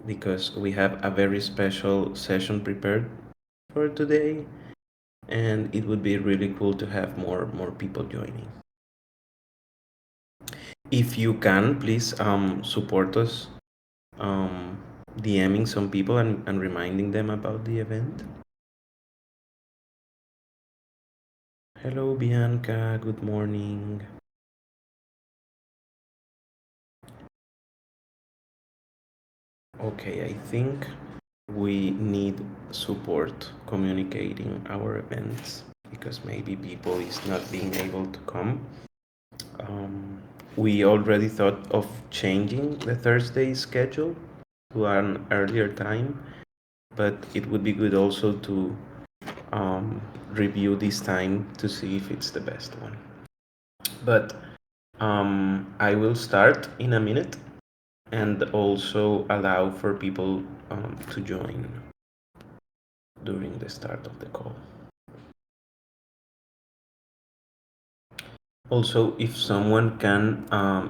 because we have a very special session prepared for today, and it would be really cool to have more people joining. If you can, please support us DMing some people and reminding them about the event. Hello, Bianca. Good morning. Okay, I think we need support communicating our events because maybe people is not being able to come. We already thought of changing the Thursday schedule to an earlier time, but it would be good also to review this time to see if it's the best one. But I will start in a minute and also allow for people to join during the start of the call. Also, if someone can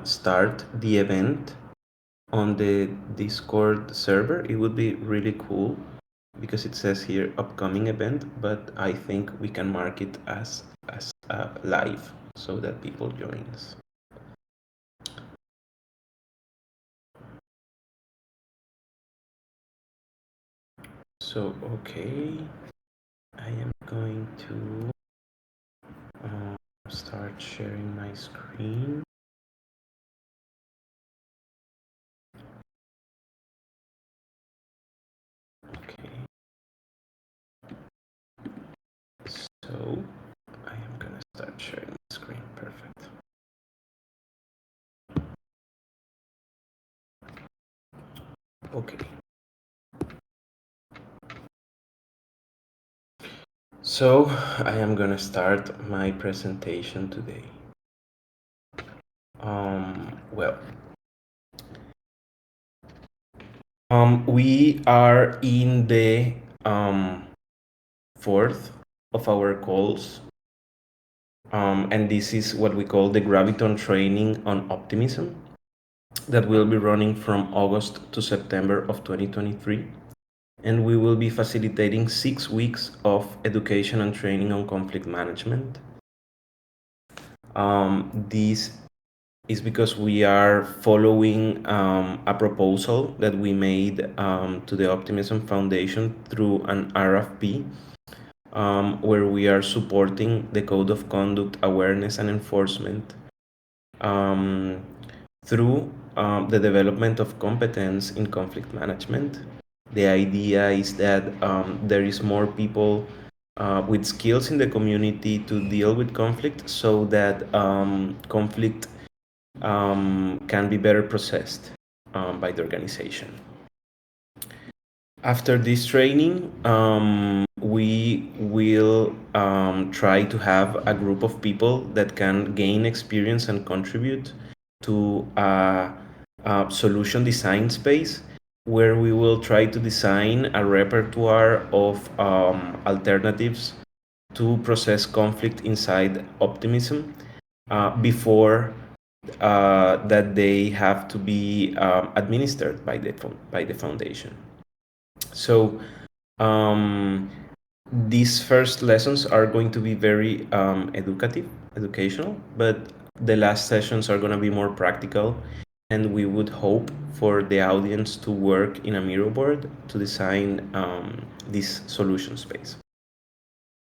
start the event on the Discord server, it would be really cool because it says here upcoming event, but I think we can mark it as live so that people join us. So, okay, I am going to start sharing my screen. Okay. So I am gonna start sharing my screen. Perfect. Okay. So I am gonna start my presentation today. We are in the fourth of our calls, and this is what we call the Graviton training on optimism that will be running from August to September of 2023. And we will be facilitating 6 weeks of education and training on conflict management. This is because we are following a proposal that we made to the Optimism Foundation through an RFP, where we are supporting the Code of Conduct awareness and enforcement through the development of competence in conflict management. The idea is that there is more people with skills in the community to deal with conflict so that conflict can be better processed by the organization. After this training, we will try to have a group of people that can gain experience and contribute to a solution design space where we will try to design a repertoire of alternatives to process conflict inside optimism before that they have to be administered by the foundation. So these first lessons are going to be very educational, but the last sessions are going to be more practical, and we would hope for the audience to work in a mirror board to design this solution space.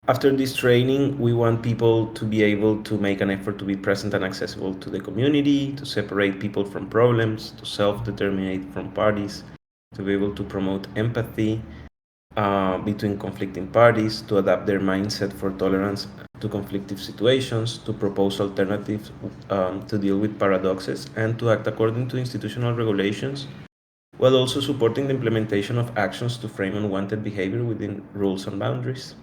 After this training, we want people to be able to make an effort to be present and accessible to the community, to separate people from problems, to self-determinate from parties, to be able to promote empathy between conflicting parties, to adapt their mindset for tolerance to conflictive situations, to propose alternatives to deal with paradoxes, and to act according to institutional regulations, while also supporting the implementation of actions to frame unwanted behavior within rules and boundaries.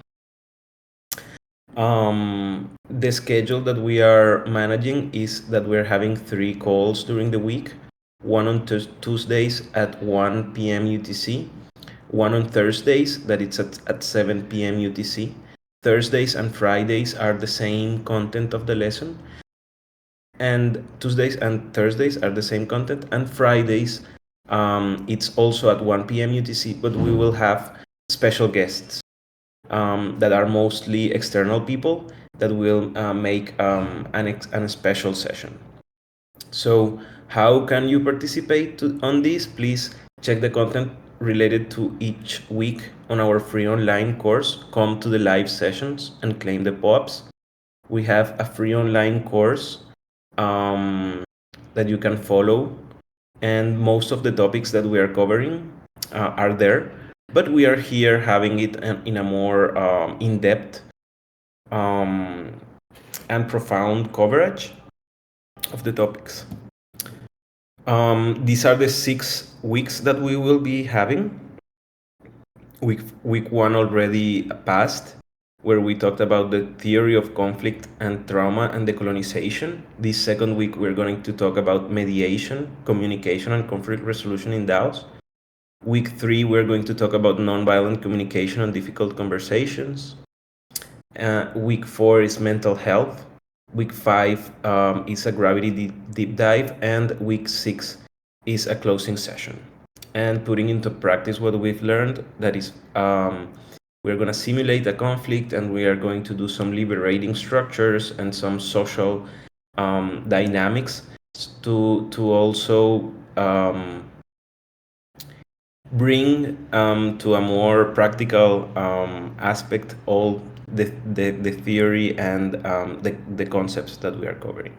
The schedule that we are managing is that we're having 3 calls during the week, one on Tuesdays at 1 p.m. UTC, one on Thursdays that it's at 7 p.m. UTC. Thursdays and Fridays are the same content of the lesson, and Tuesdays and Thursdays are the same content, and Fridays It's also at 1 p.m. UTC, but we will have special guests that are mostly external people that will make an special session. So how can you participate on this? Please check the content related to each week on our free online course. Come to the live sessions and claim the POAPs. We have a free online course that you can follow, and most of the topics that we are covering are there, but we are here having it in a more in-depth and profound coverage of the topics. These are the 6 weeks that we will be having. Week 1 already passed, where we talked about the theory of conflict and trauma and decolonization. This second week, we're going to talk about mediation, communication, and conflict resolution in DAOs. Week 3, we're going to talk about nonviolent communication and difficult conversations. Week 4 is mental health. Week 5 is a gravity deep dive, and week 6 is a closing session. And putting into practice what we've learned, that is, we're going to simulate a conflict, and we are going to do some liberating structures and some social dynamics to also bring to a more practical aspect all the theory and the concepts that we are covering.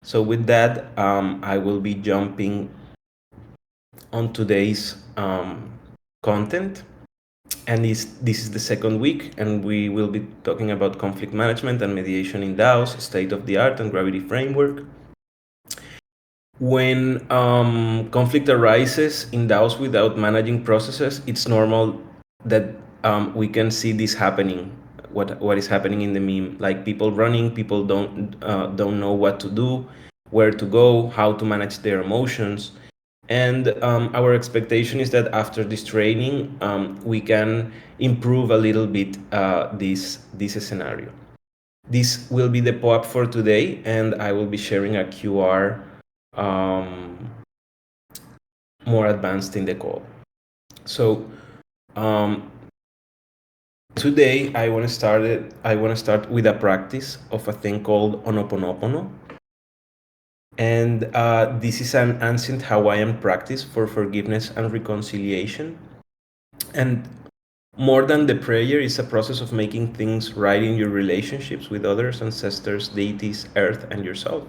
So with that, I will be jumping on today's content, and this is the second week, and we will be talking about conflict management and mediation in DAOs, state of the art and gravity framework. When conflict arises in DAOs without managing processes, it's normal that we can see this happening. What is happening in the meme, like people running, people don't know what to do, where to go, how to manage their emotions. And our expectation is that after this training, we can improve a little bit this scenario. This will be the POAP for today, and I will be sharing a QR more advanced in the call. So today I want to start with a practice of a thing called Ho'oponopono. And this is an ancient Hawaiian practice for forgiveness and reconciliation. And more than the prayer, it's a process of making things right in your relationships with others, ancestors, deities, earth, and yourself.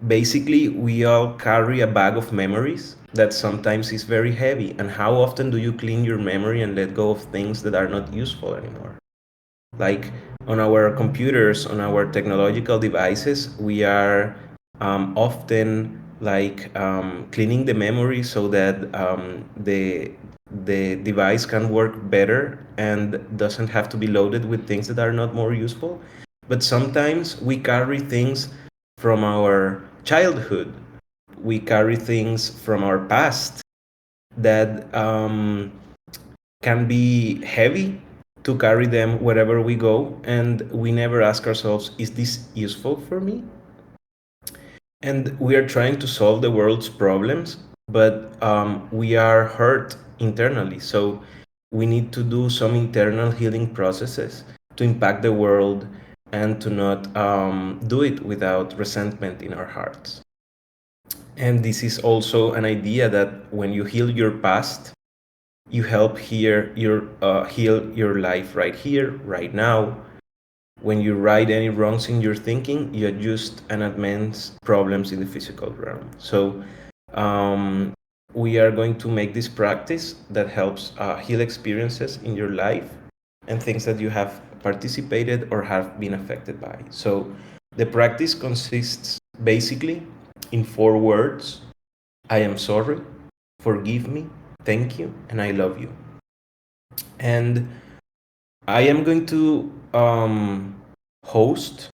Basically, we all carry a bag of memories that sometimes is very heavy. And how often do you clean your memory and let go of things that are not useful anymore? Like on our computers, on our technological devices, we are often like cleaning the memory so that the device can work better and doesn't have to be loaded with things that are not more useful. But sometimes we carry things from our childhood, we carry things from our past that can be heavy to carry them wherever we go, and we never ask ourselves, is this useful for me? And we are trying to solve the world's problems, but we are hurt internally. So we need to do some internal healing processes to impact the world and to not do it without resentment in our hearts. And this is also an idea that when you heal your past, you help heal your life right here, right now. When you right any wrongs in your thinking, you adjust and amend problems in the physical realm. So we are going to make this practice that helps heal experiences in your life and things that you have participated or have been affected by. So the practice consists basically in 4 words: I am sorry, forgive me, thank you, and I love you. And I am going to host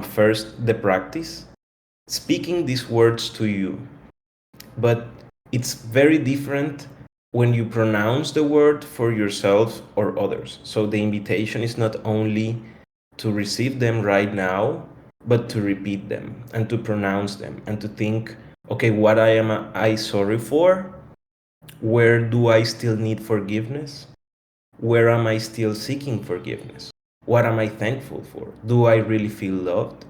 first the practice, speaking these words to you. But it's very different when you pronounce the word for yourself or others. So the invitation is not only to receive them right now, but to repeat them and to pronounce them and to think Okay, what am I sorry for? Where do I still need forgiveness? Where am I still seeking forgiveness? What am I thankful for? Do I really feel loved?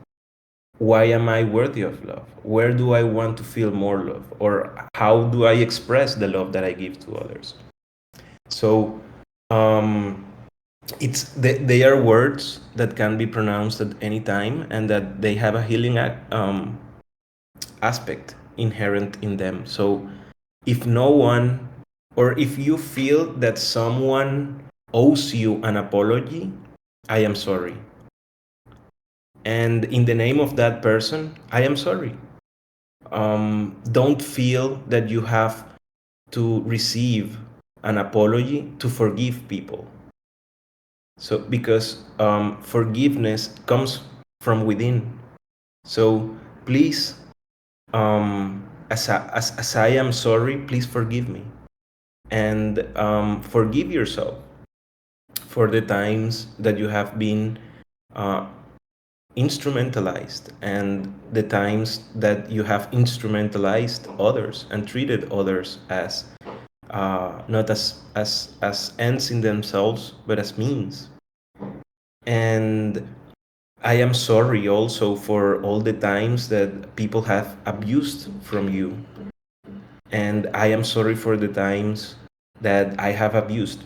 Why am I worthy of love? Where do I want to feel more love? Or how do I express the love that I give to others? So um, they are words that can be pronounced at any time, and that they have a healing aspect inherent in them. So if no one, or if you feel that someone owes you an apology, I am sorry. And in the name of that person, I am sorry. Don't feel that you have to receive an apology to forgive people. So, because forgiveness comes from within. So, please, as I am sorry, please forgive me. And forgive yourself for the times that you have been uh, instrumentalized, and the times that you have instrumentalized others and treated others as not as ends in themselves, but as means. And I am sorry also for all the times that people have abused from you, and I am sorry for the times that I have abused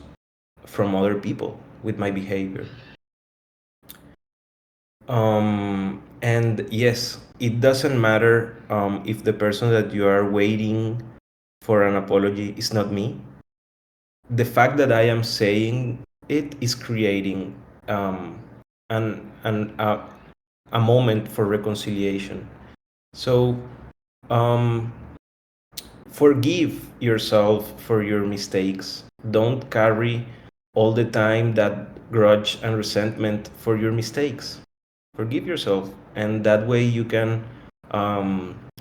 from other people with my behavior. And yes, it doesn't matter if the person that you are waiting for an apology is not me. The fact that I am saying it is creating a moment for reconciliation. So um, forgive yourself for your mistakes. Don't carry all the time that grudge and resentment for your mistakes. Forgive yourself, and that way you can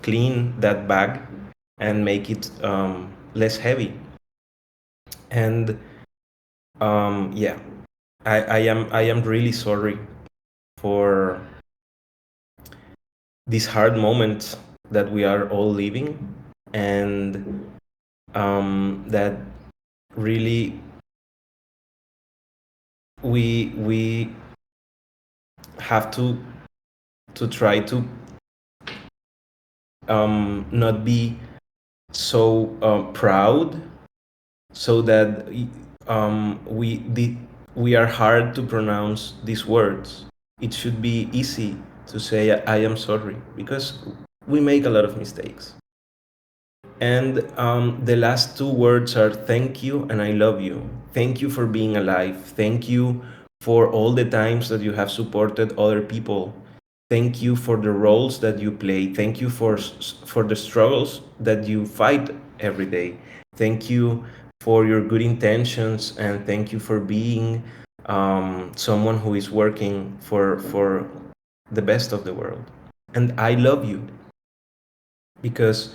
clean that bag and make it less heavy. And yeah, I am really sorry for these hard moments that we are all living, and that really we have to try to not be so proud, so that we are hard to pronounce these words. It should be easy to say I am sorry, because we make a lot of mistakes. And the last two words are thank you and I love you. Thank you for being alive. Thank you for all the times that you have supported other people. Thank you for the roles that you play. Thank you for the struggles that you fight every day. Thank you for your good intentions, and thank you for being someone who is working for the best of the world. And I love you, because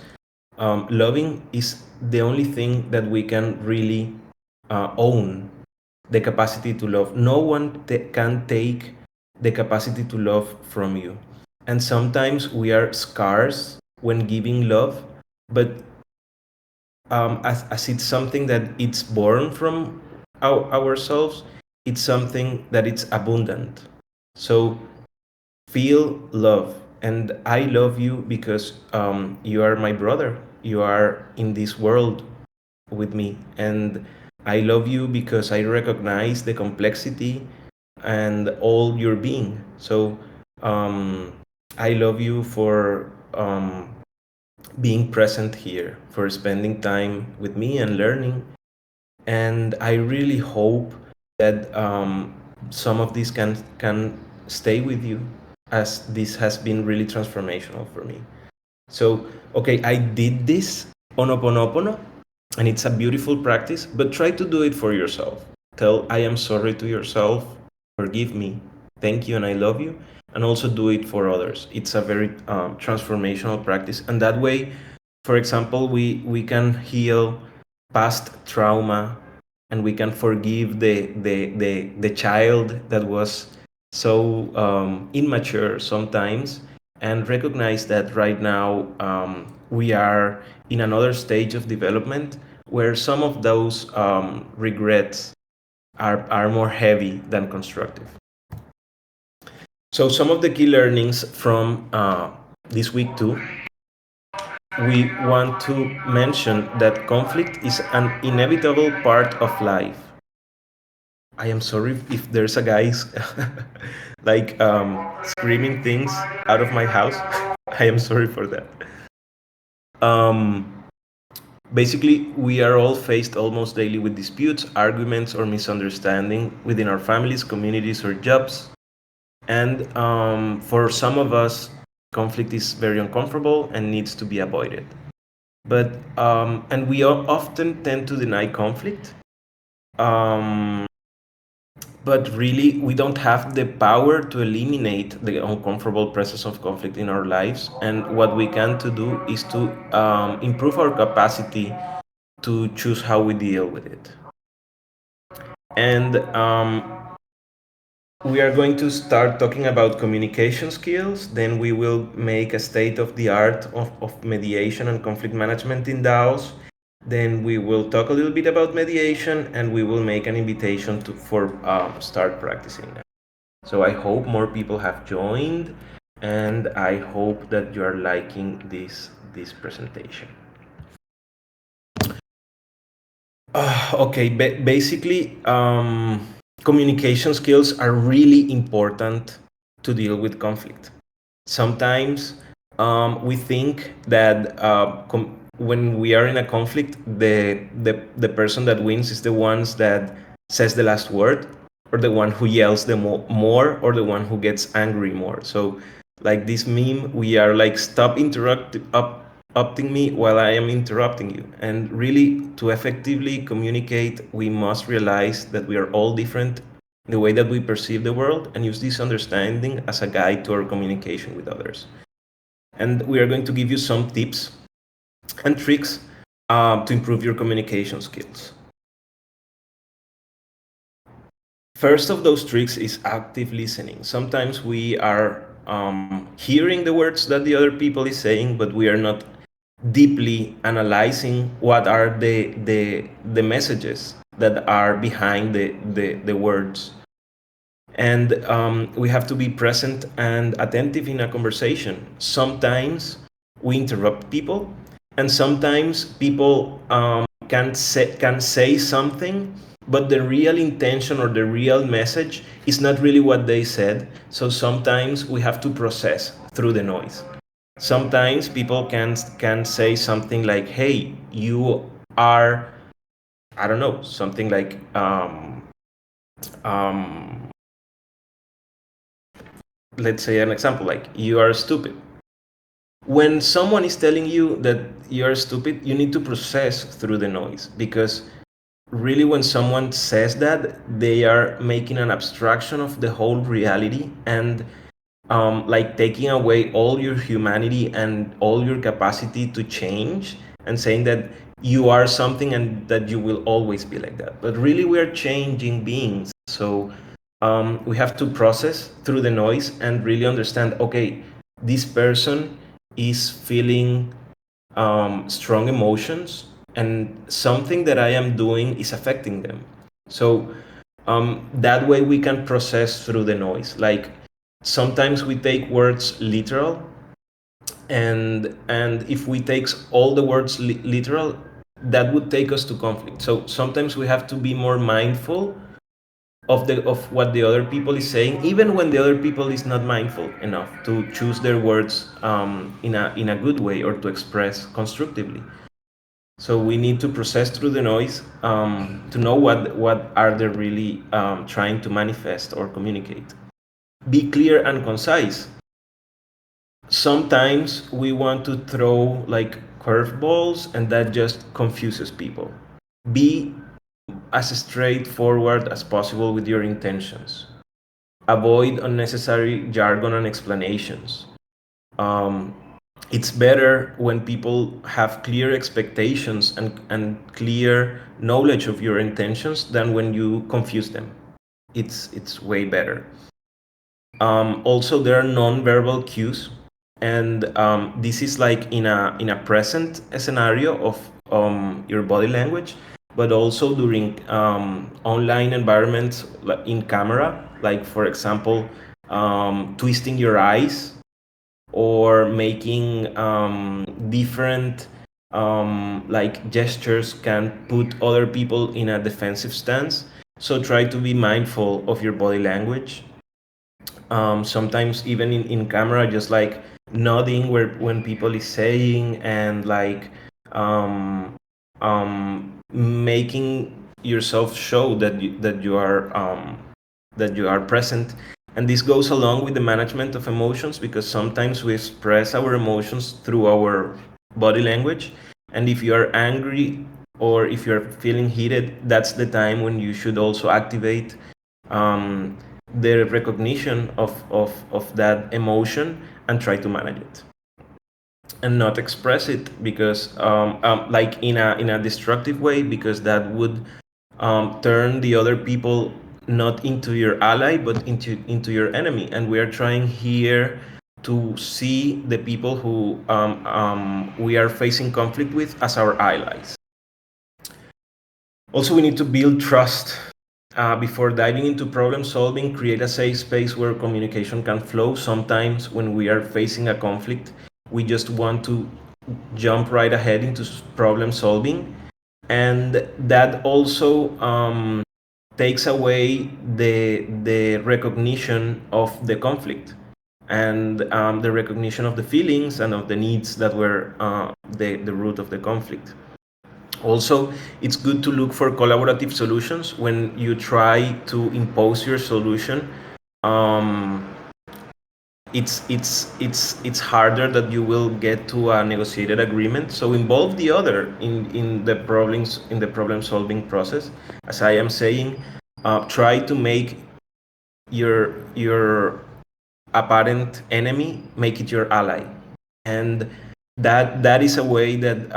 loving is the only thing that we can really own, the capacity to love. No one can take the capacity to love from you. And sometimes we are scarce when giving love, but as it's something that it's born from ourselves, it's something that it's abundant. So feel love, and I love you because you are my brother. You are in this world with me, and I love you because I recognize the complexity and all your being. So I love you for being present here, for spending time with me and learning. And I really hope that some of this can stay with you, as this has been really transformational for me. So, okay, I did this on Oponopono, and it's a beautiful practice, but try to do it for yourself. Tell I am sorry to yourself, forgive me, thank you, and I love you, and also do it for others. It's a very transformational practice, and that way, for example, we can heal past trauma, and we can forgive the child that was so immature sometimes, and recognize that right now we are in another stage of development where some of those regrets are more heavy than constructive. So some of the key learnings from this week too, we want to mention that conflict is an inevitable part of life. I am sorry if there's a guy like screaming things out of my house. I am sorry for that. Um, Basically, we are all faced almost daily with disputes, arguments, or misunderstanding within our families, communities, or jobs. And for some of us, conflict is very uncomfortable and needs to be avoided. But and we often tend to deny conflict. But really, we don't have the power to eliminate the uncomfortable presence of conflict in our lives. And what we can to do is to improve our capacity to choose how we deal with it. And we are going to start talking about communication skills. Then we will make a state of the art of mediation and conflict management in DAOs. Then we will talk a little bit about mediation, and we will make an invitation for start practicing that. So I hope more people have joined, and I hope that you are liking this presentation. Okay, basically, communication skills are really important to deal with conflict. Sometimes we think that when we are in a conflict, the person that wins is the ones that says the last word, or the one who yells the more, or the one who gets angry more. So, like this meme, we are like, stop interrupting me while I am interrupting you. And really, to effectively communicate, we must realize that we are all different in the way that we perceive the world, and use this understanding as a guide to our communication with others. And we are going to give you some tips and tricks to improve your communication skills. First of those tricks is active listening. Sometimes we are hearing the words that the other people is saying, but we are not deeply analyzing what are the messages that are behind the words. And we have to be present and attentive in a conversation. Sometimes we interrupt people, and sometimes people can say something, but the real intention or the real message is not really what they said. So sometimes we have to process through the noise. Sometimes people can say something like, hey, you are, I don't know, something like let's say an example like, you are stupid. When someone is telling you that you are stupid, you need to process through the noise, because really, when someone says that, they are making an abstraction of the whole reality, and like taking away all your humanity and all your capacity to change, and saying that you are something and that you will always be like that. But really, we are changing beings. So we have to process through the noise and really understand, okay, this person is feeling strong emotions, and something that I am doing is affecting them. So that way we can process through the noise. Like, sometimes we take words literal, and if we take all the words literal, that would take us to conflict. So sometimes we have to be more mindful of what the other people is saying, even when the other people is not mindful enough to choose their words in a good way, or to express constructively. So we need to process through the noise to know what are they really trying to manifest or communicate. Be clear and concise. Sometimes we want to throw like curveballs, and that just confuses people. Be as straightforward as possible with your intentions. Avoid unnecessary jargon and explanations. It's better when people have clear expectations and clear knowledge of your intentions than when you confuse them. It's way better. Also, there are non-verbal cues. And this is like in a present scenario of your body language, but also during online environments in camera, like for example twisting your eyes or making different like gestures can put other people in a defensive stance. So try to be mindful of your body language. Sometimes even in camera, just like nodding when people is saying, and like making yourself show that you are present. And this goes along with the management of emotions, because sometimes we express our emotions through our body language. And if you are angry or if you're feeling heated, that's the time when you should also activate um, the recognition of that emotion and try to manage it and not express it, because like in a destructive way, because that would turn the other people not into your ally but into your enemy. And we are trying here to see the people who we are facing conflict with as our allies. Also, we need to build trust. Before diving into problem solving, create a safe space where communication can flow. Sometimes when we are facing a conflict, we just want to jump right ahead into problem solving. And that also takes away the recognition of the conflict, and the recognition of the feelings and of the needs that were the root of the conflict. Also, it's good to look for collaborative solutions when you try to impose your solution. Um, it's harder that you will get to a negotiated agreement. So involve the other in the problem solving process. As I am saying, try to make your apparent enemy, make it your ally, and that is a way that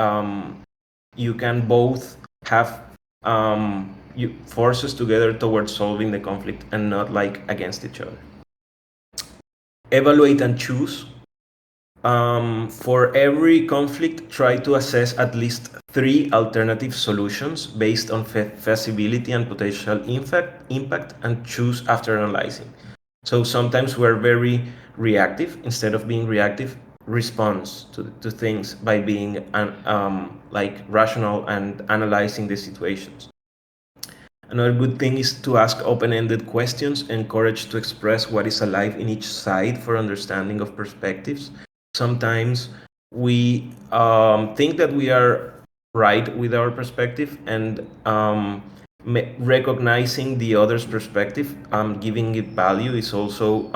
you can both have forces together towards solving the conflict and not like against each other. Evaluate and choose. For every conflict, try to assess at least 3 alternative solutions based on feasibility and potential impact, and choose after analyzing. So sometimes we're very reactive. Instead of being reactive, response to things by being like rational and analyzing the situations. Another good thing is to ask open-ended questions, encourage to express what is alive in each side for understanding of perspectives. Sometimes we think that we are right with our perspective, and recognizing the other's perspective, giving it value, is also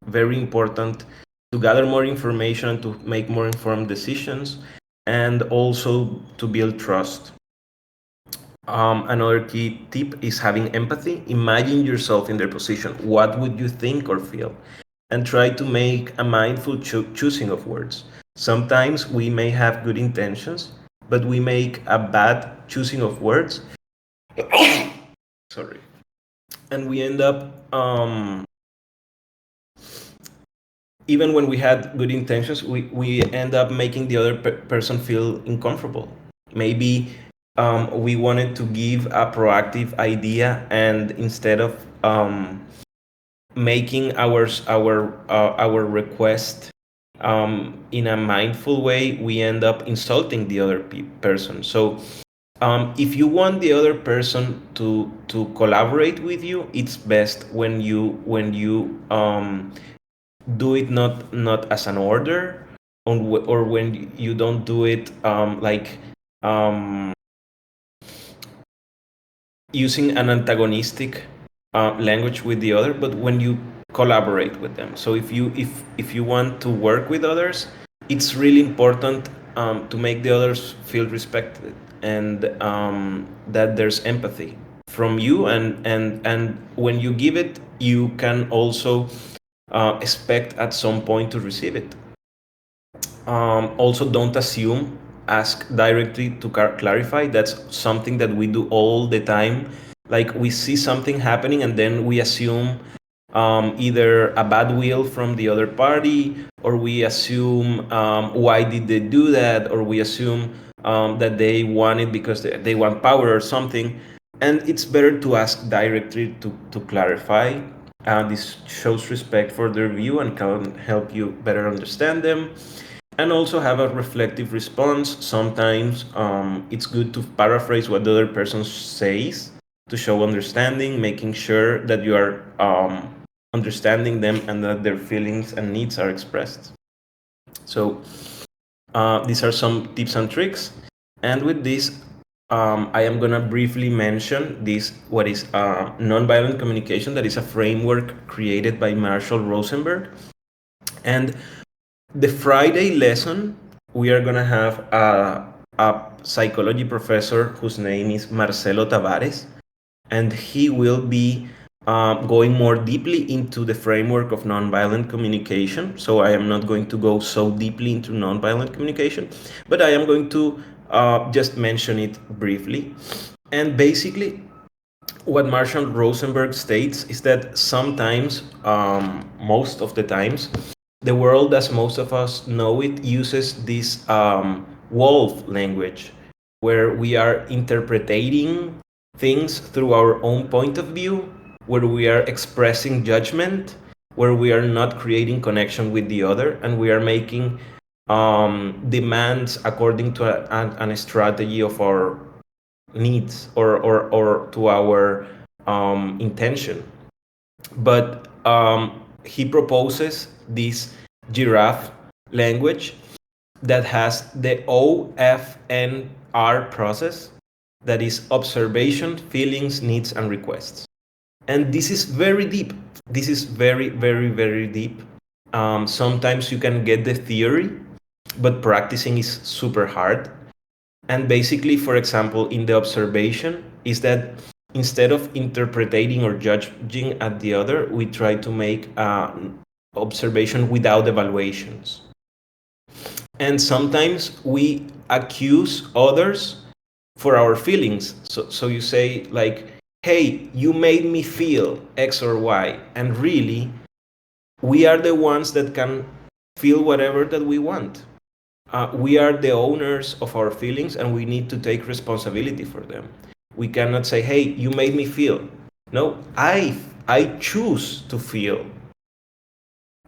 very important to gather more information and to make more informed decisions, and also to build trust. Another key tip is having empathy. Imagine yourself in their position. What would you think or feel? And try to make a mindful choosing of words. Sometimes we may have good intentions, but we make a bad choosing of words. Sorry. And we end up, even when we had good intentions, we end up making the other person feel uncomfortable. Maybe we wanted to give a proactive idea, and instead of making our request in a mindful way, we end up insulting the other person. So if you want the other person to collaborate with you, it's best when you do it not as an order, or when you don't do it like using an antagonistic language with the other, but when you collaborate with them. So if you want to work with others, it's really important to make the others feel respected, and that there's empathy from you, and when you give it, you can also expect at some point to receive it. Also, don't assume, ask directly to clarify. That's something that we do all the time. Like, we see something happening and then we assume either a bad will from the other party, or we assume why did they do that, or we assume that they want it because they want power or something. And it's better to ask directly to clarify. This shows respect for their view and can help you better understand them. And also have a reflective response. Sometimes it's good to paraphrase what the other person says to show understanding, making sure that you are understanding them and that their feelings and needs are expressed. So these are some tips and tricks. And with this, I am gonna briefly mention this, what is nonviolent communication. That is a framework created by Marshall Rosenberg. And the Friday lesson, we are gonna have a psychology professor whose name is Marcelo Tavares, and he will be going more deeply into the framework of nonviolent communication. So I am not going to go so deeply into nonviolent communication, but I am going to just mention it briefly. And basically, what Marshall Rosenberg states is that sometimes, most of the times, the world as most of us know it uses this wolf language, where we are interpreting things through our own point of view, where we are expressing judgment, where we are not creating connection with the other, and we are making demands according to a strategy of our needs, or to our intention. But he proposes this giraffe language that has the OFNR process, that is observation, feelings, needs, and requests. And this is very deep. This is very, very, very deep. Sometimes you can get the theory, but practicing is super hard. And basically, for example, in the observation, is that instead of interpreting or judging at the other, we try to make observation without evaluations. And sometimes we accuse others for our feelings. So you say like, hey, you made me feel X or Y. And really, we are the ones that can feel whatever that we want. We are the owners of our feelings, and we need to take responsibility for them. We cannot say, hey, you made me feel. No, I choose to feel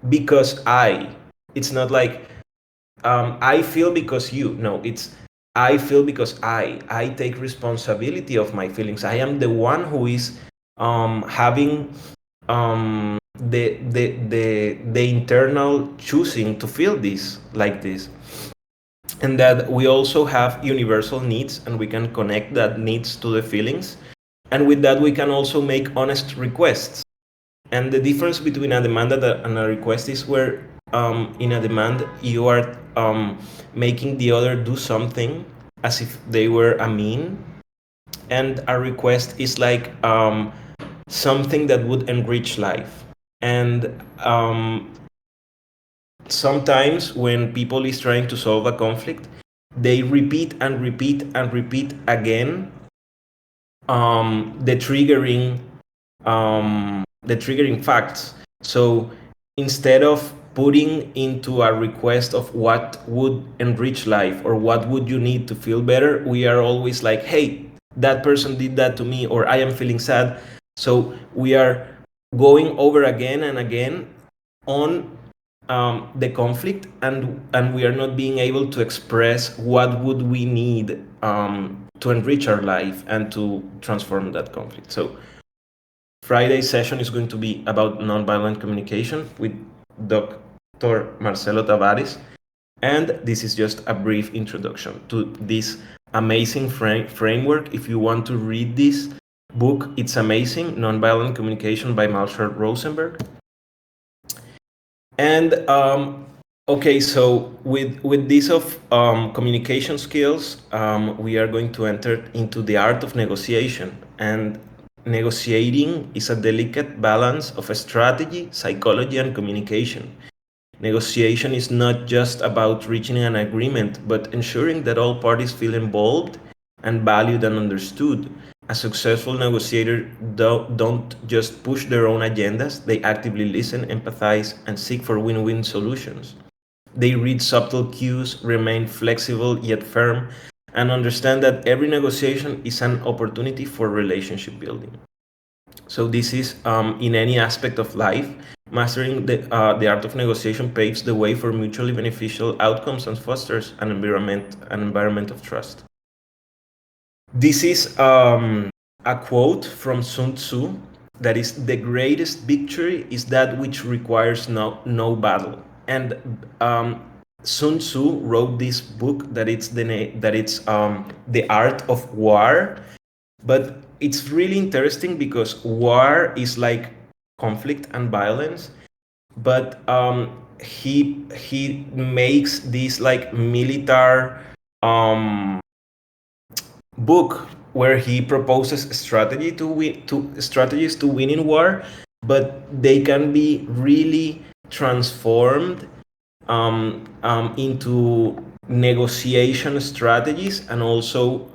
because it's not like I feel because you. No, it's I feel because I take responsibility of my feelings. I am the one who is having the internal choosing to feel this like this. And that we also have universal needs, and we can connect that needs to the feelings. And with that, we can also make honest requests. And the difference between a demand and a request is where in a demand, you are making the other do something as if they were a mean. And a request is like something that would enrich life. And sometimes when people is trying to solve a conflict, they repeat and repeat and repeat again the triggering facts. So instead of putting into a request of what would enrich life or what would you need to feel better, we are always like, hey, that person did that to me, or I am feeling sad. So we are going over again and again on the conflict, and we are not being able to express what would we need to enrich our life and to transform that conflict. So Friday's session is going to be about nonviolent communication with Dr. Marcelo Tavares, and this is just a brief introduction to this amazing framework. If you want to read this book, it's amazing, Nonviolent Communication by Marshall Rosenberg. And okay, so with this of communication skills, we are going to enter into the art of negotiation. And negotiating is a delicate balance of strategy, psychology, and communication. Negotiation is not just about reaching an agreement, but ensuring that all parties feel involved and valued and understood. A successful negotiator don't just push their own agendas, they actively listen, empathize, and seek for win-win solutions. They read subtle cues, remain flexible yet firm, and understand that every negotiation is an opportunity for relationship building. So this is in any aspect of life. Mastering the art of negotiation paves the way for mutually beneficial outcomes and fosters an environment of trust. This is a quote from Sun Tzu that is, the greatest victory is that which requires no battle. And Sun Tzu wrote this book that it's the art of war, but it's really interesting because war is like conflict and violence, but he makes this like military book where he proposes strategies to win in war, but they can be really transformed into negotiation strategies and also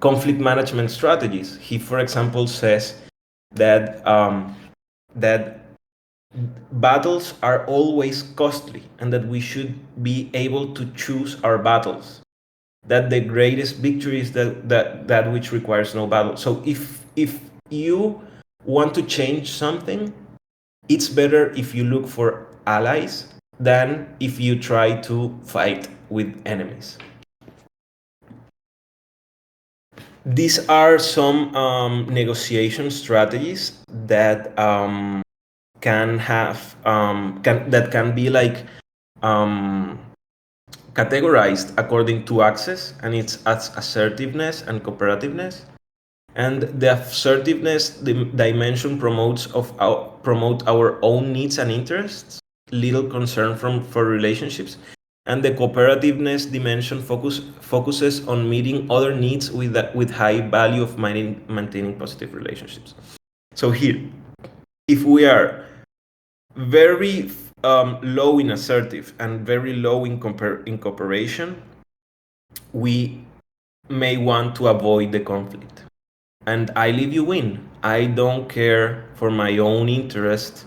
conflict management strategies. He, for example, says that that battles are always costly and that we should be able to choose our battles, that the greatest victory is that which requires no battle. So if you want to change something, it's better if you look for allies than if you try to fight with enemies. These are some negotiation strategies that can have that can be like categorized according to access, and it's as assertiveness and cooperativeness. And the assertiveness dimension promote our own needs and interests, little concern for relationships, and the cooperativeness dimension focuses on meeting other needs with high value of maintaining positive relationships. So here, if we are very low in assertive and very low in cooperation, we may want to avoid the conflict. And I leave you win. I don't care for my own interest,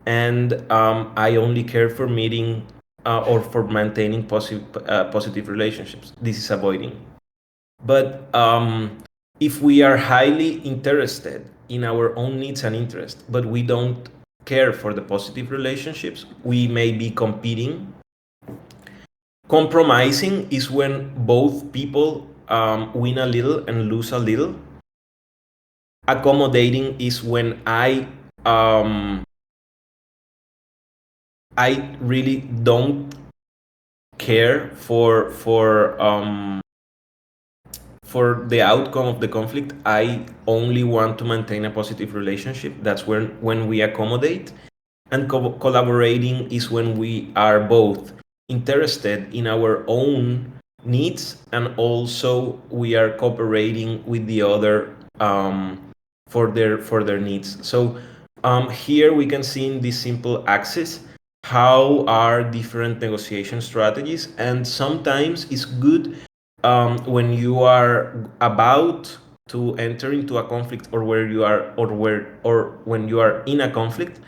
and I only care for meeting or for maintaining positive relationships. This is avoiding. But if we are highly interested in our own needs and interests, but we don't care for the positive relationships, we may be competing. Compromising is when both people win a little and lose a little. Accommodating is when I really don't care for the outcome of the conflict. I only want to maintain a positive relationship. That's when we accommodate. And collaborating is when we are both interested in our own needs and also we are cooperating with the other for their needs. So here we can see in this simple axis how are different negotiation strategies, and sometimes it's good when you are about to enter into a conflict or when you are in a conflict,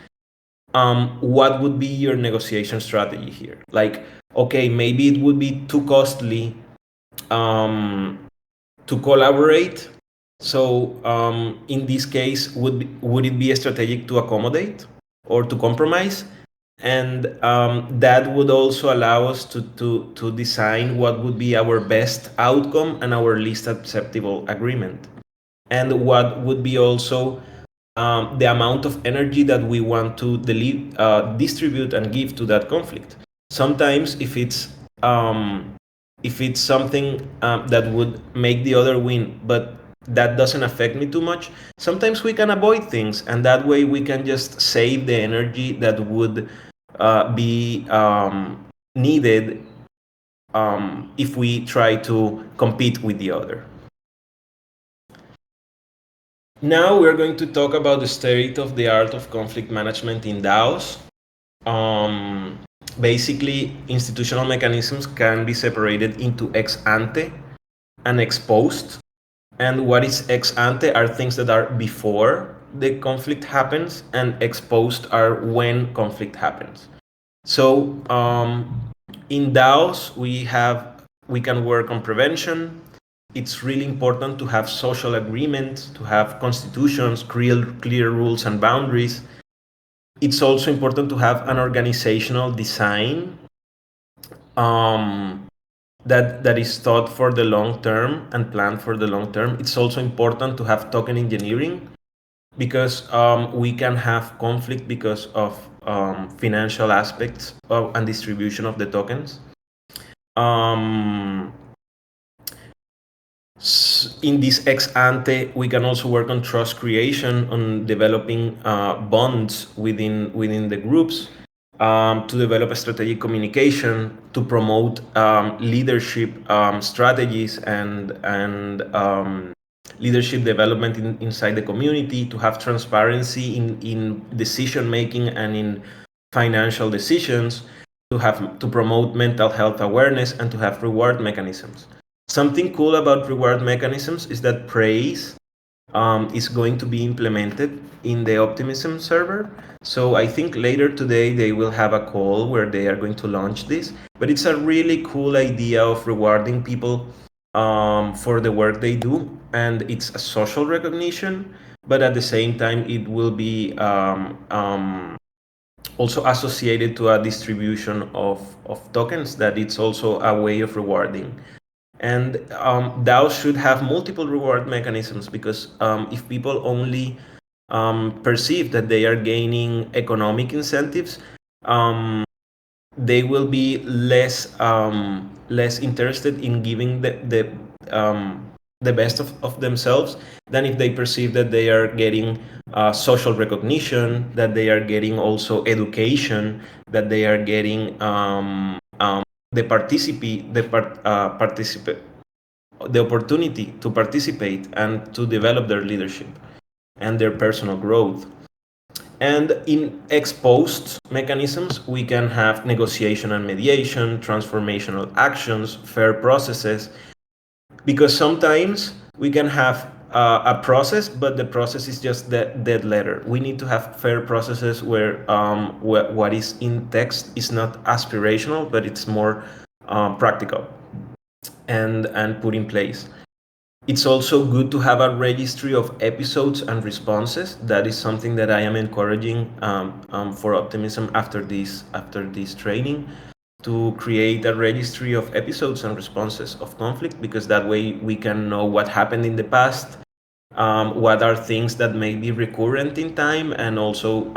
what would be your negotiation strategy here? Like, okay, maybe it would be too costly to collaborate. So in this case, would it be strategic to accommodate or to compromise? And that would also allow us to design what would be our best outcome and our least acceptable agreement, and what would be also the amount of energy that we want to distribute and give to that conflict. Sometimes if it's something that would make the other win, but that doesn't affect me too much, sometimes we can avoid things, and that way we can just save the energy that would be needed if we try to compete with the other. Now we're going to talk about the state of the art of conflict management in DAOs. Basically, institutional mechanisms can be separated into ex ante and ex post. And what is ex ante are things that are before the conflict happens, and ex post are when conflict happens. So in DAOs, we can work on prevention. It's really important to have social agreements, to have constitutions, clear rules and boundaries. It's also important to have an organizational design that is thought for the long term and planned for the long term. It's also important to have token engineering, because we can have conflict because of financial aspects and distribution of the tokens. In this ex ante, we can also work on trust creation, on developing bonds within the groups, to develop a strategic communication, to promote leadership strategies and leadership development inside the community, to have transparency in decision making and in financial decisions, to promote mental health awareness, and to have reward mechanisms. Something cool about reward mechanisms is that praise is going to be implemented in the Optimism server. So I think later today they will have a call where they are going to launch this. But it's a really cool idea of rewarding people for the work they do, and it's a social recognition. But at the same time, it will be also associated to a distribution of tokens, that it's also a way of rewarding. And DAOs should have multiple reward mechanisms, because if people only perceive that they are gaining economic incentives, they will be less interested in giving the best of themselves than if they perceive that they are getting social recognition, that they are getting also education, that they are getting the opportunity to participate and to develop their leadership and their personal growth. And in ex post mechanisms, we can have negotiation and mediation, transformational actions, fair processes, because sometimes we can have a process, but the process is just the dead letter. We need to have fair processes where what is in text is not aspirational, but it's more practical and put in place. It's also good to have a registry of episodes and responses. That is something that I am encouraging for Optimism after this training, to create a registry of episodes and responses of conflict, because that way we can know what happened in the past, what are things that may be recurrent in time, and also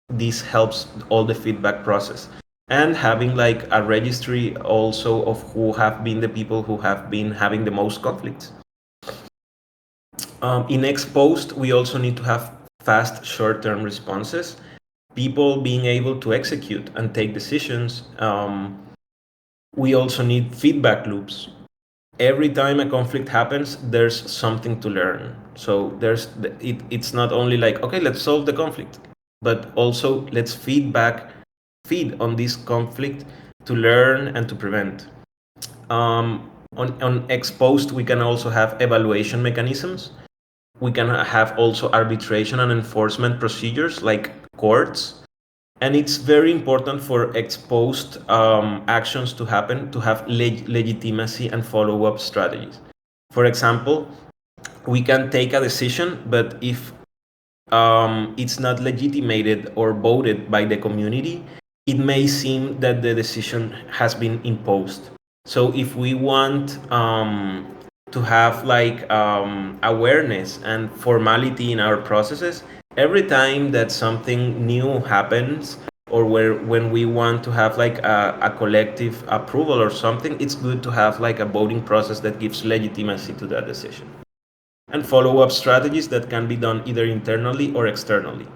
this helps all the feedback process. And having like a registry also of who have been the people who have been having the most conflicts. In ex post, we also need to have fast short-term responses, people being able to execute and take decisions. We also need feedback loops. Every time a conflict happens, there's something to learn. So it's not only like, okay, let's solve the conflict, but also let's feed on this conflict to learn and to prevent. On ex post, we can also have evaluation mechanisms. We can have also arbitration and enforcement procedures like courts. And it's very important for ex post actions to happen, to have legitimacy and follow-up strategies. For example, we can take a decision, but if it's not legitimated or voted by the community, it may seem that the decision has been imposed. So if we want to have like awareness and formality in our processes, every time that something new happens, or when we want to have like a collective approval or something, it's good to have like a voting process that gives legitimacy to that decision, and follow-up strategies that can be done either internally or externally.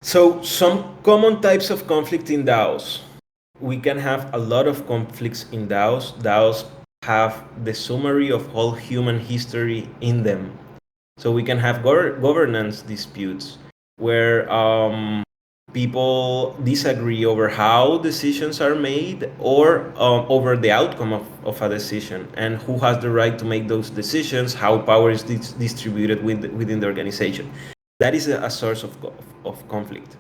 So some common types of conflict in DAOs. We can have a lot of conflicts in DAOs. DAOs have the summary of all human history in them. So we can have governance disputes where people disagree over how decisions are made, or over the outcome of a decision, and who has the right to make those decisions, how power is distributed within the organization. That is a source of conflict.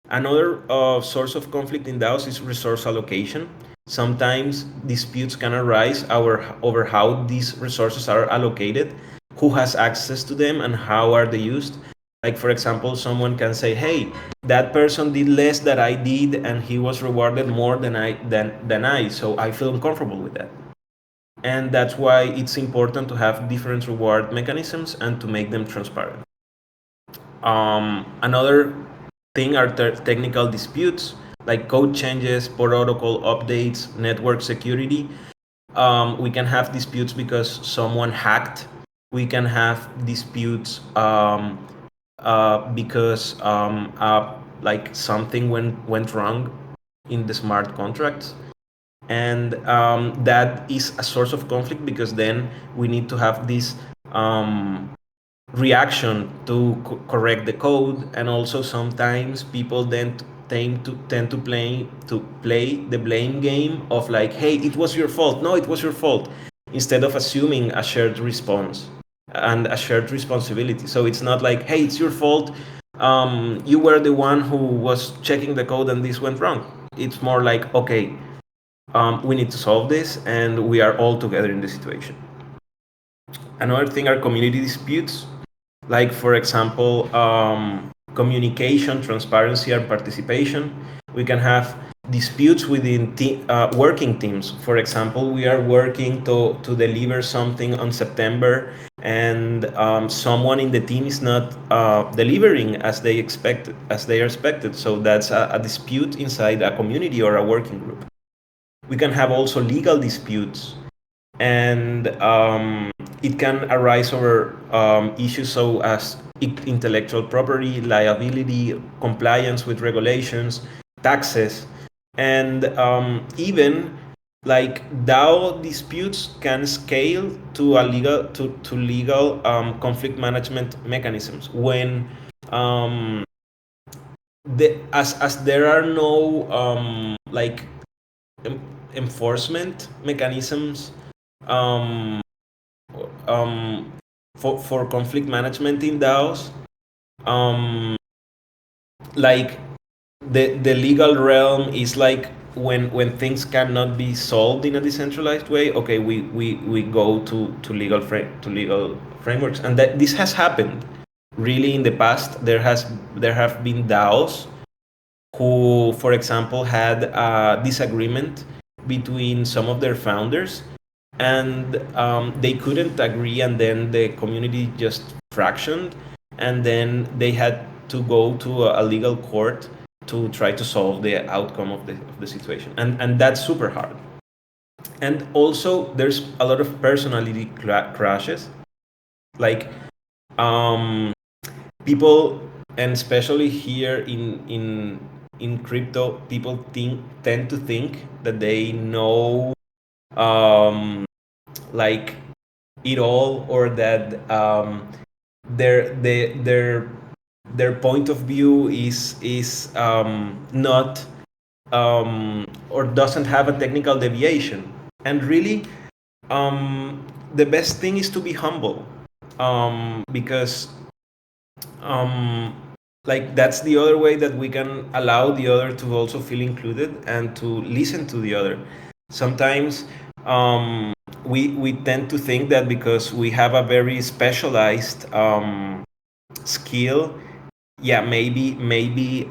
Another source of conflict in DAOs is resource allocation. Sometimes disputes can arise over how these resources are allocated, who has access to them, and how are they used. Like, for example, someone can say, hey, that person did less than I did, and he was rewarded more than I, so I feel uncomfortable with that. And that's why it's important to have different reward mechanisms and to make them transparent. Another thing are technical disputes, like code changes, protocol updates, network security. We can have disputes because someone hacked. We can have disputes because like something went wrong in the smart contracts. And that is a source of conflict, because then we need to have this reaction to correct the code. And also sometimes people then tend to play the blame game of like, hey, it was your fault, no, it was your fault, instead of assuming a shared response and a shared responsibility. So it's not like, hey, it's your fault, you were the one who was checking the code and this went wrong. It's more like, okay, we need to solve this, and we are all together in the situation. Another thing are community disputes, like, for example, communication, transparency, and participation. We can have disputes within working teams. For example, we are working to deliver something on September, and someone in the team is not delivering as they are expected. So that's a dispute inside a community or a working group. We can have also legal disputes, and it can arise over issues so as intellectual property, liability, compliance with regulations, taxes, and even like DAO disputes can scale to legal conflict management mechanisms when as there are no like enforcement mechanisms for conflict management in DAOs. Like the legal realm is like when things cannot be solved in a decentralized way. Okay, we go to legal frameworks, and that this has happened really in the past. There have been DAOs who, for example, had a disagreement between some of their founders, and they couldn't agree, and then the community just fractioned, and then they had to go to a legal court to try to solve the outcome of the situation, and that's super hard. And also there's a lot of personality crashes, like people, and especially here in crypto, people tend to think that they know like it all, or that their point of view is not or doesn't have a technical deviation. And really, the best thing is to be humble, because like that's the other way that we can allow the other to also feel included and to listen to the other. Sometimes we tend to think that because we have a very specialized skill, yeah, maybe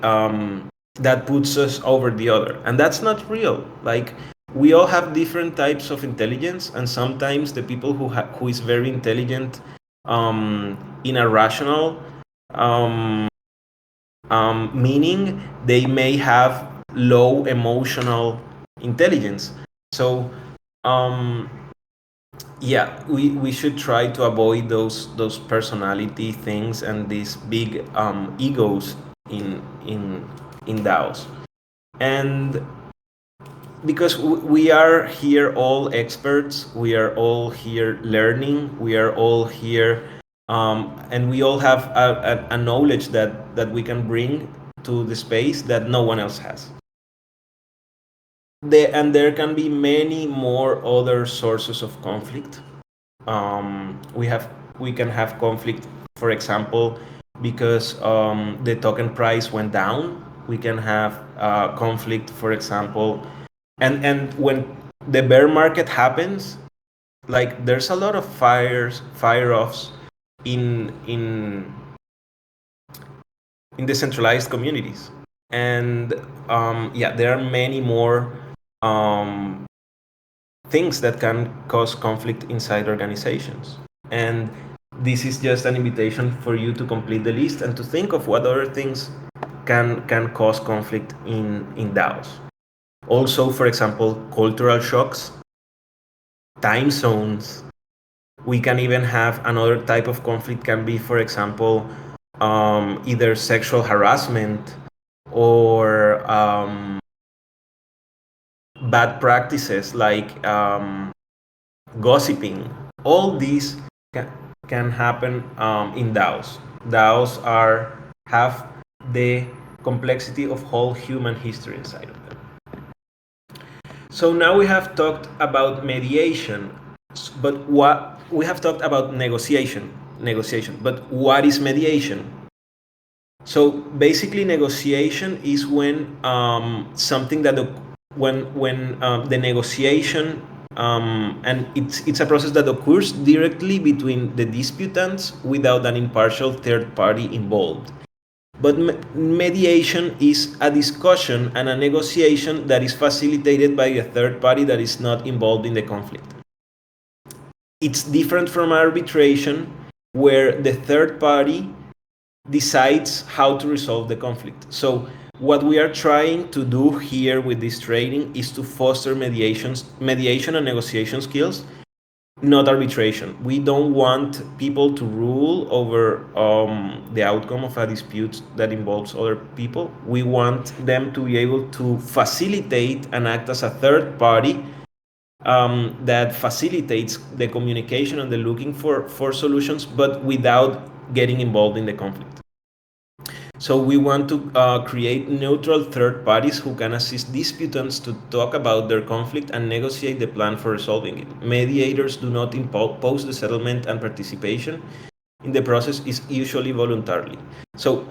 that puts us over the other, and that's not real. Like, we all have different types of intelligence, and sometimes the people who is very intelligent in a rational meaning, they may have low emotional intelligence. So yeah, we should try to avoid those personality things and these big egos in DAOs. And because we are here all experts, we are all here learning, we are all here and we all have a knowledge that we can bring to the space that no one else has. There can be many more other sources of conflict. We can have conflict, for example, because the token price went down. We can have conflict, for example, and when the bear market happens, like there's a lot of fire offs in decentralized communities, and there are many more things that can cause conflict inside organizations. And this is just an invitation for you to complete the list and to think of what other things can cause conflict in DAOs. Also, for example, cultural shocks, time zones. We can even have another type of conflict can be, for example, either sexual harassment or bad practices like gossiping. All these can happen in DAOs. DAOs have the complexity of whole human history inside of them. So now we have talked about mediation, but what we have talked about negotiation. But what is mediation? So basically, negotiation is when something that when the negotiation and it's a process that occurs directly between the disputants without an impartial third party involved. But mediation is a discussion and a negotiation that is facilitated by a third party that is not involved in the conflict. It's different from arbitration, where the third party decides how to resolve the conflict. So what we are trying to do here with this training is to foster mediation and negotiation skills, not arbitration. We don't want people to rule over the outcome of a dispute that involves other people. We want them to be able to facilitate and act as a third party that facilitates the communication and the looking for solutions, but without getting involved in the conflict. So we want to create neutral third parties who can assist disputants to talk about their conflict and negotiate the plan for resolving it. Mediators do not impose the settlement, and participation in the process is usually voluntarily. So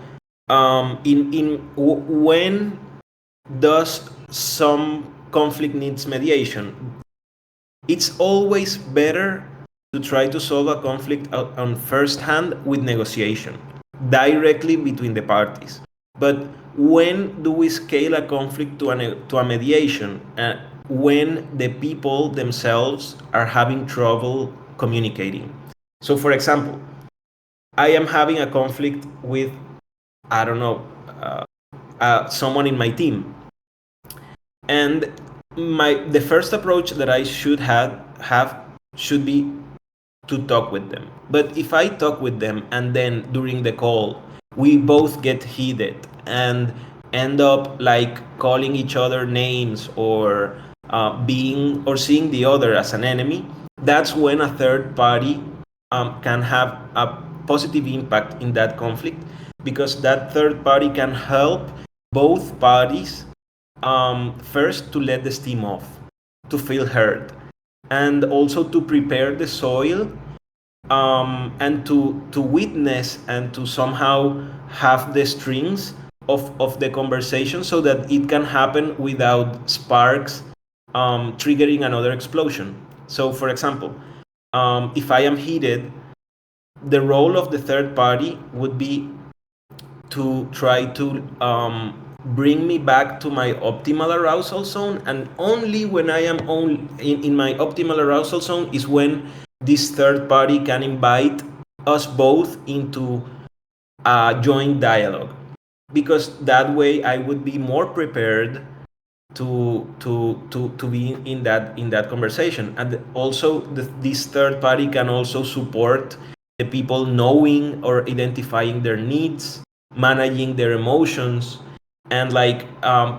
when does some conflict needs mediation? It's always better to try to solve a conflict on first hand with negotiation, directly between the parties. But when do we scale a conflict to a mediation? When the people themselves are having trouble communicating. So, for example, I am having a conflict with, I don't know, someone in my team, and the first approach that I should have should be to talk with them. But if I talk with them and then during the call we both get heated and end up like calling each other names or seeing the other as an enemy, that's when a third party can have a positive impact in that conflict, because that third party can help both parties first to let the steam off, to feel heard, and also to prepare the soil and to witness and to somehow have the strings of the conversation so that it can happen without sparks triggering another explosion. So, for example, if I am heated, the role of the third party would be to try to bring me back to my optimal arousal zone, and only when I am in my optimal arousal zone is when this third party can invite us both into a joint dialogue, because that way I would be more prepared to be in that conversation. And also this third party can also support the people knowing or identifying their needs, managing their emotions, and like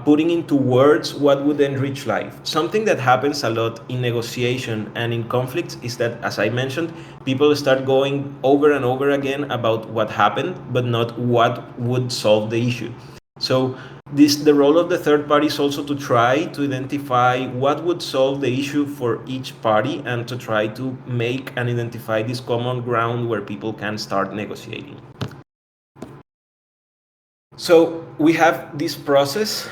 putting into words what would enrich life. Something that happens a lot in negotiation and in conflicts is that, as I mentioned, people start going over and over again about what happened, but not what would solve the issue. So the role of the third party is also to try to identify what would solve the issue for each party and to try to make and identify this common ground where people can start negotiating. So we have this process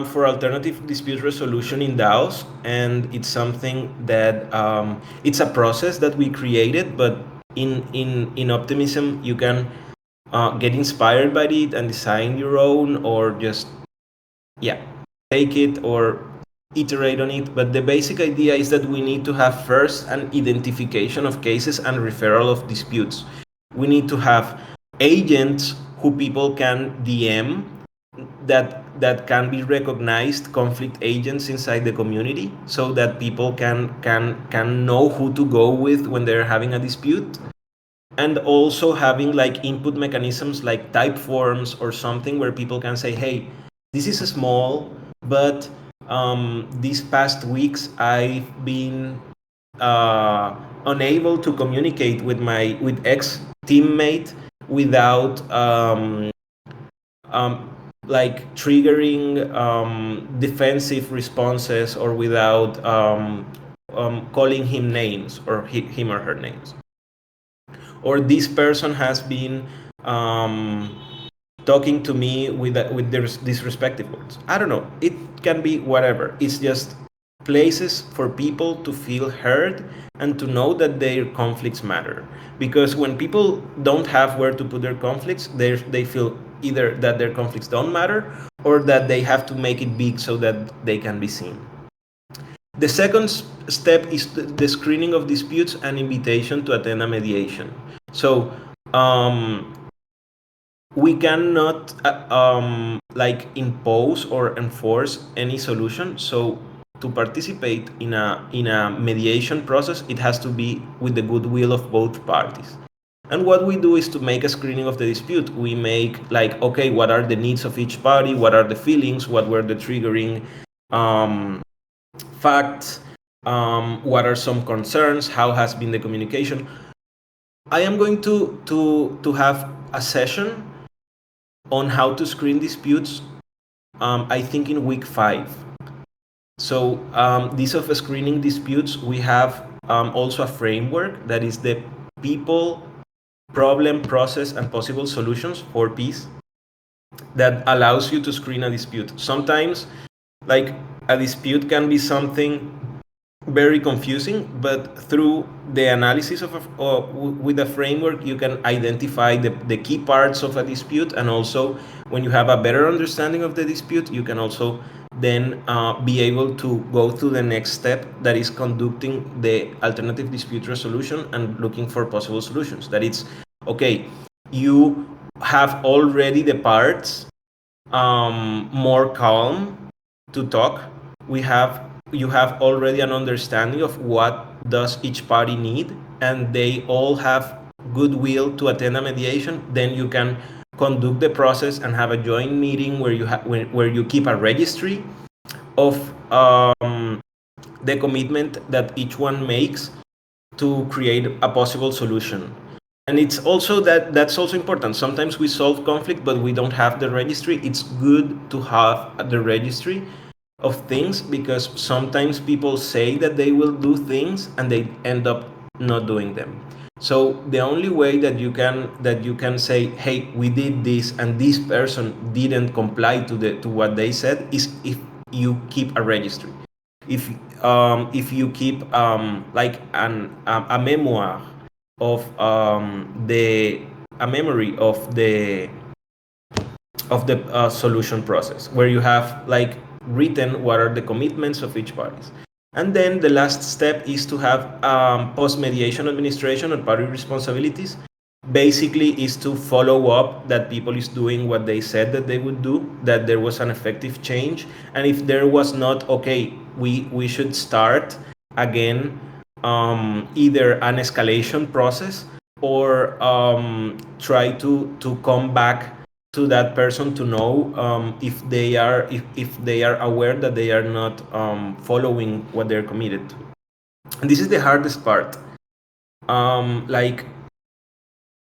for alternative dispute resolution in DAOs, and it's something that it's a process that we created, but in Optimism you can get inspired by it and design your own, or just take it or iterate on it. But the basic idea is that we need to have first an identification of cases and referral of disputes. We need to have agents who people can DM that can be recognized conflict agents inside the community, so that people can know who to go with when they're having a dispute. And also having like input mechanisms like type forms or something where people can say, hey, this is small, but these past weeks I've been unable to communicate with ex teammate without like triggering defensive responses, or without calling him names, or him or her names. Or this person has been talking to me with disrespectful words. I don't know. It can be whatever. It's just places for people to feel heard and to know that their conflicts matter. Because when people don't have where to put their conflicts, they feel either that their conflicts don't matter, or that they have to make it big so that they can be seen. The second step is the screening of disputes and invitation to attend a mediation. So we cannot like impose or enforce any solution. So to participate in a mediation process, it has to be with the goodwill of both parties. And what we do is to make a screening of the dispute. We make like, okay, what are the needs of each party? What are the feelings? What were the triggering facts? What are some concerns? How has been the communication? I am going to have a session on how to screen disputes, I think in week 5. So this of screening disputes, we have also a framework that is the people, problem, process, and possible solutions, 4 Ps, that allows you to screen a dispute. Sometimes like a dispute can be something very confusing, but through the analysis with the framework, you can identify the key parts of a dispute. And also when you have a better understanding of the dispute, you can also then be able to go through the next step, that is conducting the alternative dispute resolution and looking for possible solutions. That it's okay, you have already the parts more calm to talk. You have already an understanding of what does each party need, and they all have goodwill to attend a mediation. Then you can conduct the process and have a joint meeting where you keep a registry of the commitment that each one makes to create a possible solution. And it's also that's also important. Sometimes we solve conflict, but we don't have the registry. It's good to have the registry of things, because sometimes people say that they will do things and they end up not doing them. So the only way that you can say, hey, we did this and this person didn't comply to what they said, is if you keep a registry. If you keep like a memoir of a memory of the solution process, where you have like written what are the commitments of each parties. And then the last step is to have post-mediation administration and party responsibilities. Basically is to follow up that people is doing what they said that they would do, that there was an effective change. And if there was not, okay, we should start again either an escalation process, or try to come back to that person to know if they are aware that they are not following what they're committed to. And this is the hardest part. Like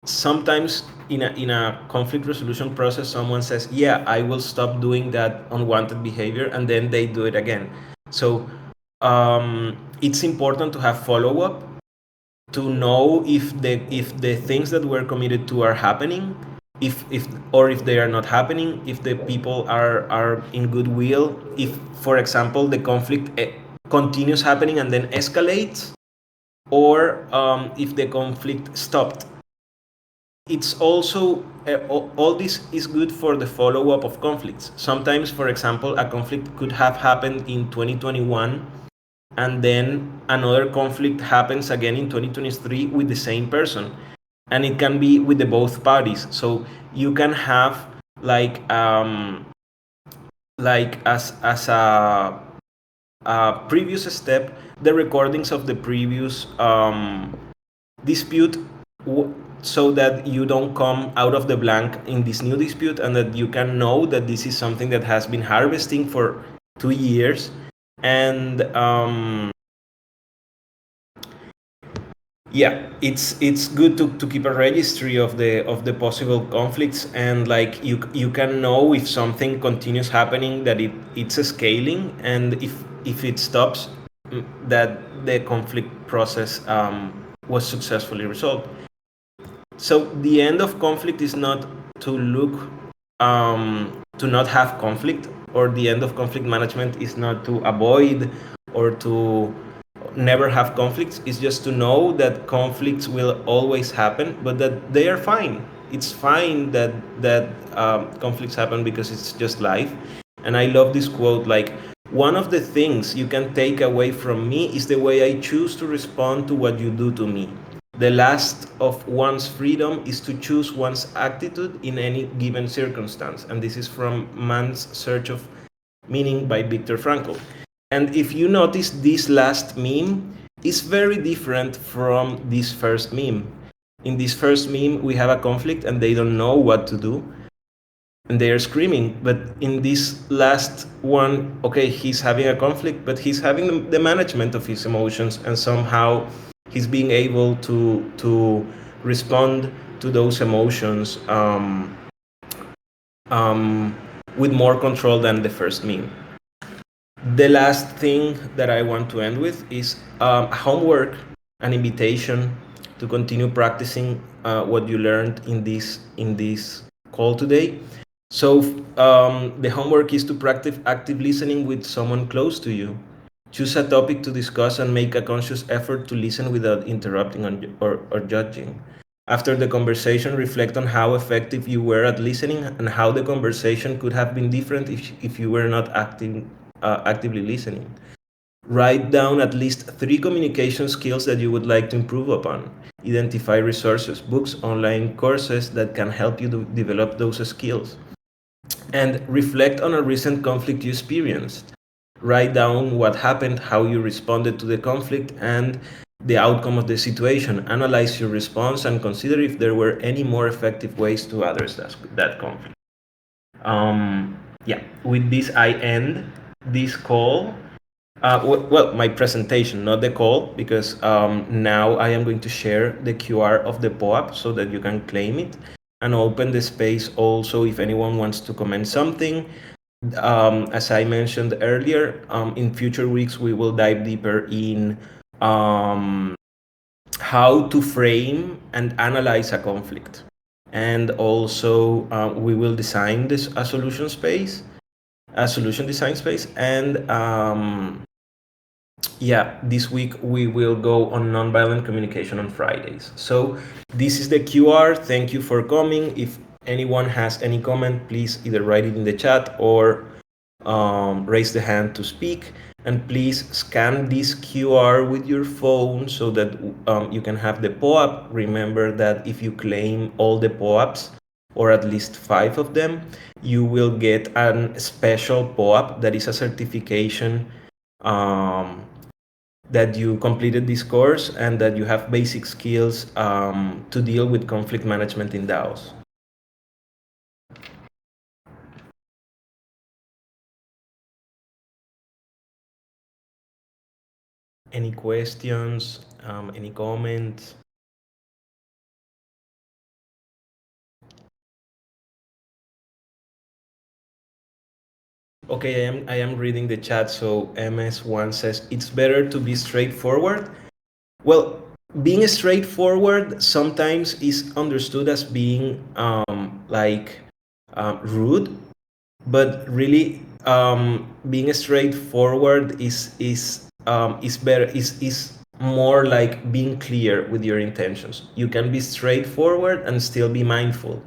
sometimes in a conflict resolution process, someone says, yeah, I will stop doing that unwanted behavior, and then they do it again. So it's important to have follow-up, to know if the things that we're committed to are happening, if they are not happening, if the people are in goodwill, if, for example, the conflict continues happening and then escalates, or if the conflict stopped. It's also all this is good for the follow-up of conflicts. Sometimes, for example, a conflict could have happened in 2021, and then another conflict happens again in 2023 with the same person, and it can be with the both parties. So you can have like as a previous step, the recordings of the previous dispute, so that you don't come out of the blank in this new dispute, and that you can know that this is something that has been harvesting for 2 years. And yeah, it's good to keep a registry of the possible conflicts, and like you can know if something continues happening, that it's scaling, and if it stops, that the conflict process was successfully resolved. So the end of conflict is not to look to not have conflict, or the end of conflict management is not to avoid or to never have conflicts. It's just to know that conflicts will always happen, but that they are fine. It's fine that conflicts happen, because it's just life. And I love this quote, like, one of the things you can take away from me is the way I choose to respond to what you do to me. The last of one's freedom is to choose one's attitude in any given circumstance. And this is from Man's Search of Meaning by Viktor Frankl. And if you notice, this last meme is very different from this first meme. In this first meme, we have a conflict and they don't know what to do, and they are screaming. But in this last one, okay, he's having a conflict, but he's having the management of his emotions, and somehow he's being able to respond to those emotions with more control than the first meme. The last thing that I want to end with is homework, an invitation to continue practicing what you learned in this call today. So the homework is to practice active listening with someone close to you. Choose a topic to discuss and make a conscious effort to listen without interrupting or judging. After the conversation, reflect on how effective you were at listening, and how the conversation could have been different if you were not actively listening. Write down at least 3 communication skills that you would like to improve upon. Identify resources, books, online courses that can help you to develop those skills. And reflect on a recent conflict you experienced. Write down what happened, how you responded to the conflict, and the outcome of the situation. Analyze your response and consider if there were any more effective ways to address that conflict. Yeah, with this, I end this call. Well, my presentation, not the call, because now I am going to share the QR of the POAP so that you can claim it, and open the space also if anyone wants to comment something. As I mentioned earlier, in future weeks we will dive deeper in how to frame and analyze a conflict, and also we will design a solution space, a solution design space, and yeah, this week we will go on nonviolent communication on Fridays. So this is the QR. Thank you for coming. If anyone has any comment, please either write it in the chat or raise the hand to speak. And please scan this QR with your phone so that you can have the POAP. Remember that if you claim all the POAPs, or at least 5 of them, you will get a special POAP that is a certification that you completed this course, and that you have basic skills to deal with conflict management in DAOs. Any questions? Any comments? Okay, I am reading the chat. So MS1 says it's better to be straightforward. Well, being straightforward sometimes is understood as being rude, but really being straightforward is better is more like being clear with your intentions. You can be straightforward and still be mindful.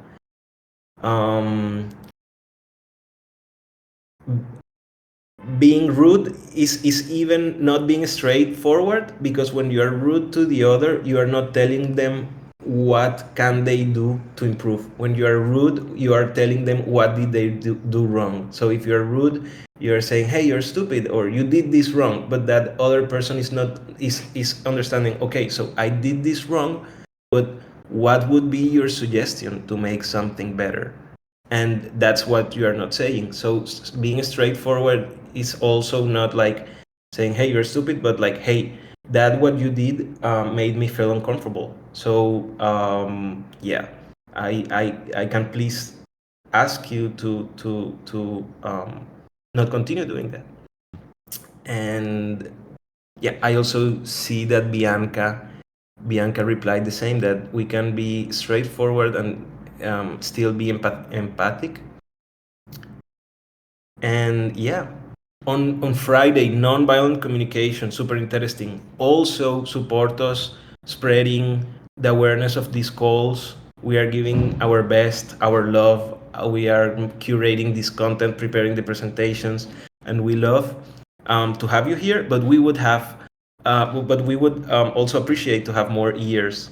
Being rude is even not being straightforward, because when you are rude to the other, you are not telling them what can they do to improve. When you are rude, you are telling them what did they do wrong. So if you are rude, you are saying, hey, you're stupid, or you did this wrong, but that other person is understanding, okay, so I did this wrong, but what would be your suggestion to make something better? And that's what you are not saying. So being straightforward is also not like saying, hey, you're stupid, but like, hey, that what you did made me feel uncomfortable. So yeah, I can please ask you to not continue doing that. And yeah, I also see that Bianca replied the same, that we can be straightforward and still be empathic. And yeah, on Friday, nonviolent communication, super interesting. Also support us spreading the awareness of these calls. We are giving our best, our love. We are curating this content, preparing the presentations, and we love to have you here. But we would also appreciate to have more ears.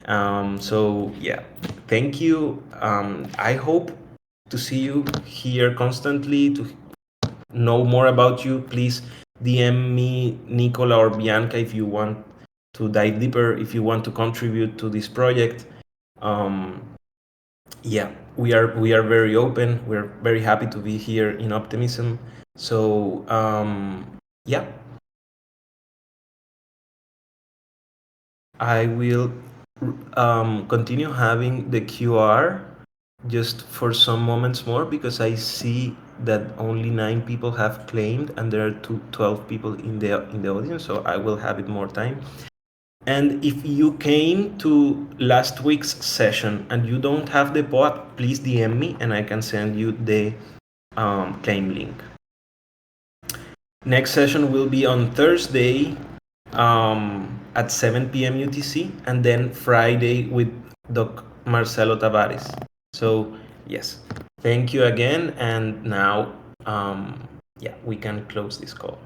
So yeah, thank you. I hope to see you here constantly, to know more about you. Please DM me, Nicola or Bianca, if you want to dive deeper, if you want to contribute to this project. Yeah, we are very open. We're very happy to be here in Optimism. So yeah, I will continue having the QR just for some moments more, because I see that only 9 people have claimed and there are 12 people in the audience, so I will have it more time. And if you came to last week's session and you don't have the bot, please DM me and I can send you the claim link. Next session will be on Thursday at 7 p.m. UTC, and then Friday with Doc Marcelo Tavares. So yes, thank you again, and now yeah, we can close this call.